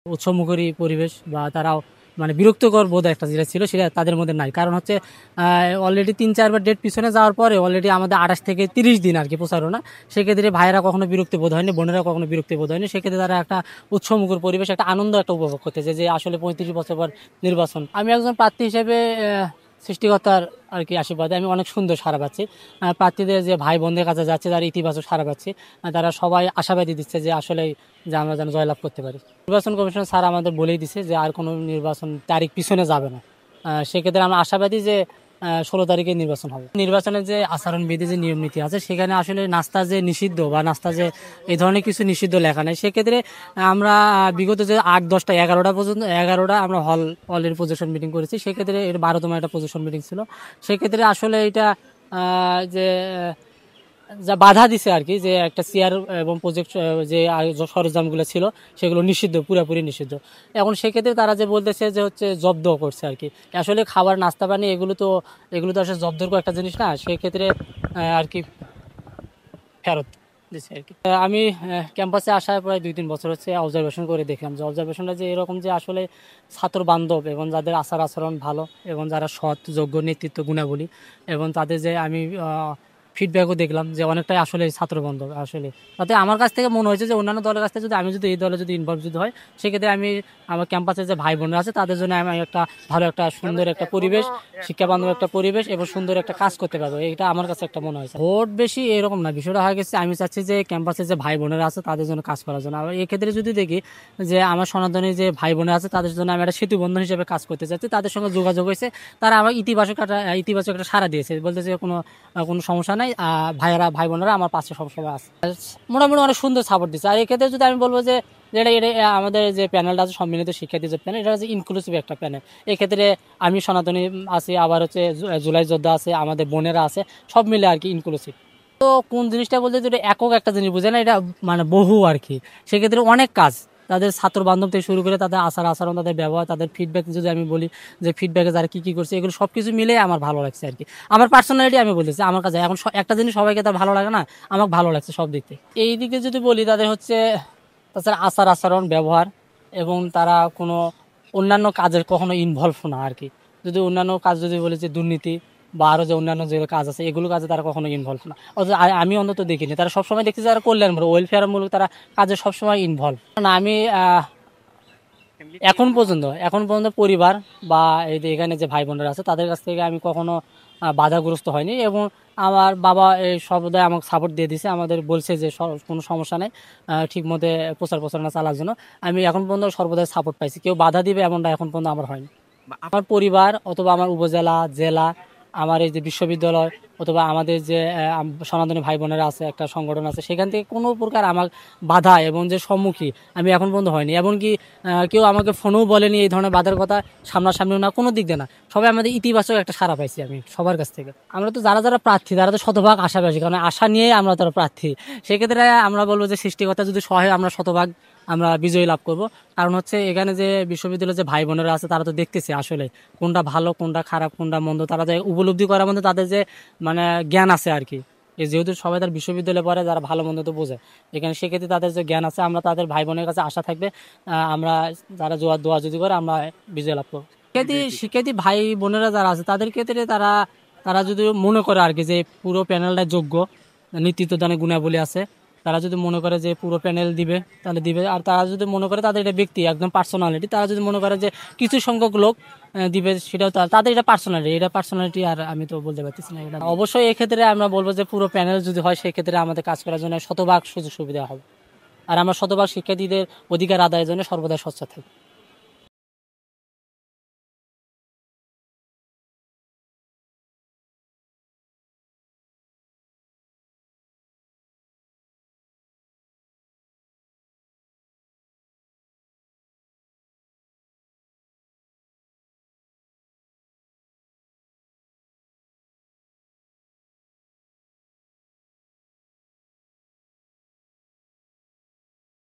উৎসবমুখী পরিবেশ বা তারাও মানে বিরক্তকর বোধ একটা যেটা ছিল সেটা তাদের মধ্যে নাই। কারণ হচ্ছে অলরেডি ৩-৪ বার ডেট পিছনে যাওয়ার পরে অলরেডি আমাদের ২৮ থেকে ৩০ দিন আরকি প্রচারণা। সেক্ষেত্রে ভাইয়েরা কখনো বিরক্তি বোধ হয়নি, বোনেরা কখনো বিরক্তি বোধ হয়নি। সেক্ষেত্রে তারা একটা উৎসবমুখর পরিবেশ, একটা আনন্দ একটা উপভোগ করতেছে যে আসলে ৩৫ বছর পর নির্বাচন। আমি একজন প্রার্থী হিসেবে সৃষ্টিকর্তার আরকি আশীর্বাদে আমি অনেক সুন্দর সাড়া পাচ্ছি। প্রার্থীদের যে ভাই বোনদের কাছে যাচ্ছে তারা ইতিবাচক সাড়া পাচ্ছি। তারা সবাই আশাবাদী দিচ্ছে যে আসলেই যে আমরা যেন জয়লাভ করতে পারি। নির্বাচন কমিশন স্যার আমাদের বলেই দিছে যে আর কোনো নির্বাচন তারিখ পিছনে যাবে না। সেক্ষেত্রে আমরা আশাবাদী যে ১৬ তারিখে নির্বাচন হবে। নির্বাচনের যে আচরণবিধি যে নিয়ম নীতি আছে সেখানে আসলে নাস্তা যে নিষিদ্ধ বা নাস্তা যে এই ধরনের কিছু নিষিদ্ধ লেখা নেই। সেক্ষেত্রে আমরা বিগত যে ৮, ১০টা, ১১টা পর্যন্ত ১১টা আমরা হলের পজিশন মিটিং করেছি। সেক্ষেত্রে এর ১২তম একটা পজিশন মিটিং ছিল। সেক্ষেত্রে আসলে এটা যে যা বাধা দিছে আরকি, যে একটা চেয়ার এবং প্রজেক্ট যে সরঞ্জামগুলো ছিল সেগুলো নিষিদ্ধ, পুরাপুরি নিষিদ্ধ। এখন সেক্ষেত্রে তারা যে বলতেছে যে হচ্ছে জব্দ করছে আরকি। আসলে খাবার নাস্তা পানি এগুলো তো আসলে জব্দের একটা জিনিস না। সেক্ষেত্রে আরকি ফেরত দিছে আরকি। আমি ক্যাম্পাসে আসার প্রায় ২-৩ বছর হচ্ছে অবজারভেশন করে দেখলাম যে অবজারভেশনটা যে এরকম যে আসলে ছাত্র বান্ধব এবং যাদের আচার-আচরণ ভালো এবং যারা সৎ, যোগ্য, নেতৃত্ব গুণাবলী এবং তাদের যে আমি ফিডব্যাকও দেখলাম যে অনেকটাই আসলে ছাত্রবান্ধব আসলে। তাতে আমার কাছ থেকে মনে হয়েছে যে অন্যান্য দলের কাছ থেকে যদি আমি যদি এই দলে যদি ইনভলভ যদি হয়, সেক্ষেত্রে আমি আমার ক্যাম্পাসে যে ভাই বোনরা আছে তাদের জন্য আমি একটা ভালো একটা সুন্দর একটা পরিবেশ, শিক্ষাবান্ধব একটা পরিবেশ এবং সুন্দর একটা কাজ করতে পারবো। এটা আমার কাছে একটা মনে হয়েছে। ভোট বেশি এরকম না, বিষয়টা হয়ে গেছে আমি চাচ্ছি যে ক্যাম্পাসে যে ভাই বোনেরা আছে তাদের জন্য কাজ করার জন্য। আবার এক্ষেত্রে যদি দেখি যে আমার সনাতনী যে ভাই বোনেরা আছে তাদের জন্য আমি একটা সেতু বন্ধন হিসেবে কাজ করতে চাচ্ছি। তাদের সঙ্গে যোগাযোগ হয়েছে, তারা আমার ইতিবাচক একটা সাড়া দিয়েছে, বলতেছে কোনো সমস্যা নাই, ভাই বোনেরা আমার পাশে সবসময় আছে। মোটামুটি অনেক সুন্দর সাপোর্ট দিচ্ছে। আর এক্ষেত্রে যদি আমি বলবো যে যেটা এটা আমাদের যে প্যানেলটা আছে সম্মিলিত শিক্ষার্থী যে প্যানেল, এটা হচ্ছে ইনক্লুসিভ একটা প্যানেল। এক্ষেত্রে আমি সনাতনী আছি, আবার হচ্ছে জুলাই যোদ্ধা আছে, আমাদের বোনেরা আছে, সব মিলে আর কি ইনক্লুসিভ। তো কোন জিনিসটা বলতে যেটা একক একটা জিনিস বুঝে না, এটা মানে বহু আর কি। সেক্ষেত্রে অনেক কাজ তাদের ছাত্র বান্ধব থেকে শুরু করে তাদের আচরণ, তাদের ব্যবহার, তাদের ফিডব্যাক যদি আমি বলি যে ফিডব্যাকে যারা কী করছে এগুলো সব কিছু মিলে আমার ভালো লাগছে আর কি। আমার পার্সোনালিটি আমি বলতেছি আমার কাছে এখন একটা জিনিস সবাইকে তার ভালো লাগে না, আমার ভালো লাগছে সব দিক থেকে। এই দিকে যদি বলি তাদের হচ্ছে তাছাড়া আচরণ, ব্যবহার এবং তারা কোনো অন্যান্য কাজের কখনো ইনভলভ না আর কি। যদি অন্যান্য কাজ যদি বলি যে দুর্নীতি বা আরও যে অন্যান্য যে কাজ আছে এগুলো কাজে তারা কখনো ইনভলভ না। অথচ আমি অন্তত দেখিনি, তারা সবসময় দেখছি যারা কল্যাণমূলক, ওয়েলফেয়ারমূলক তারা কাজে সবসময় ইনভলভ না। আমি এখন পর্যন্ত পরিবার বা এই যে এখানে যে ভাই বোনেরা আছে তাদের কাছ থেকে আমি কখনো বাধাগ্রস্ত হয়নি এবং আমার বাবা এই সর্বদাই আমাকে সাপোর্ট দিয়ে দিছে, আমাদের বলছে যে কোনো সমস্যা নেই, ঠিক মতো প্রচারণা চালার জন্য। আমি এখন পর্যন্ত সর্বদাই সাপোর্ট পাইছি, কেউ বাধা দিবে এমনটা এখন পর্যন্ত আমার হয়নি। আমার পরিবার অথবা আমার উপজেলা, জেলা, আমার এই যে বিশ্ববিদ্যালয় অথবা আমাদের যে সনাতনী ভাই বোনেরা আছে একটা সংগঠন আছে, সেখান থেকে কোনো প্রকার আমার বাধা এবং যে সম্মুখী আমি এখন পর্যন্ত হয়নি। এমনকি কেউ আমাকে ফোনেও বলেনি এই ধরনের বাধার কথা, সামনাসামনিও না, কোনো দিক দিয়ে না। সবাই আমাদের ইতিবাচক একটা সাড়া পাইছি আমি সবার কাছ থেকে। আমরা তো যারা প্রার্থী তারা তো শতভাগ আশাবাসী, কারণ আশা নিয়েই আমরা তারা প্রার্থী। সেক্ষেত্রে আমরা বলবো যে সৃষ্টিকর্তা যদি সহায় আমরা শতভাগ আমরা বিজয়ী লাভ করব। কারণ হচ্ছে এখানে যে বিশ্ববিদ্যালয়ের যে ভাই বোনেরা আছে তারা তো দেখতেছে আসলে কোনটা ভালো, কোনটা খারাপ, কোনটা মন্দ, তারা যে উপলব্ধি করার মধ্যে তাদের যে মানে জ্ঞান আছে আর কি। যেহেতু সবাই তার বিশ্ববিদ্যালয়ে পড়ে, যারা ভালো মন্দ তো বোঝে এখানে, সেক্ষেত্রে তাদের যে জ্ঞান আছে, আমরা তাদের ভাই বোনের কাছে আশা থাকবে আমরা যারা দোয়া যদি করে আমরা বিজয় লাভ করবো। শিক্ষার্থী ভাই বোনেরা যারা আছে তাদের ক্ষেত্রে তারা যদি মনে করে আর কি যে পুরো প্যানেলটা যোগ্য, নেতৃত্ব দানে গুণাবলী আছে, তারা যদি মনে করে যে পুরো প্যানেল দিবে তাহলে দিবে। আর তারা যদি মনে করে তাদের এটা ব্যক্তি একদম পার্সোনালিটি, তারা যদি মনে করে যে কিছু সংখ্যক লোক দিবে, সেটাও তাদের এটা পার্সোনালিটি আর আমি তো বলতে পারতেছি না। এটা অবশ্যই এক্ষেত্রে আমরা বলবো যে পুরো প্যানেল যদি হয় সেক্ষেত্রে আমাদের কাজ করার জন্য শতভাগ সুযোগ সুবিধা হবে। আর আমরা শতভাগ শিক্ষার্থীদের অধিকার আদায়ের জন্য সর্বদা সোচ্চার থাকি।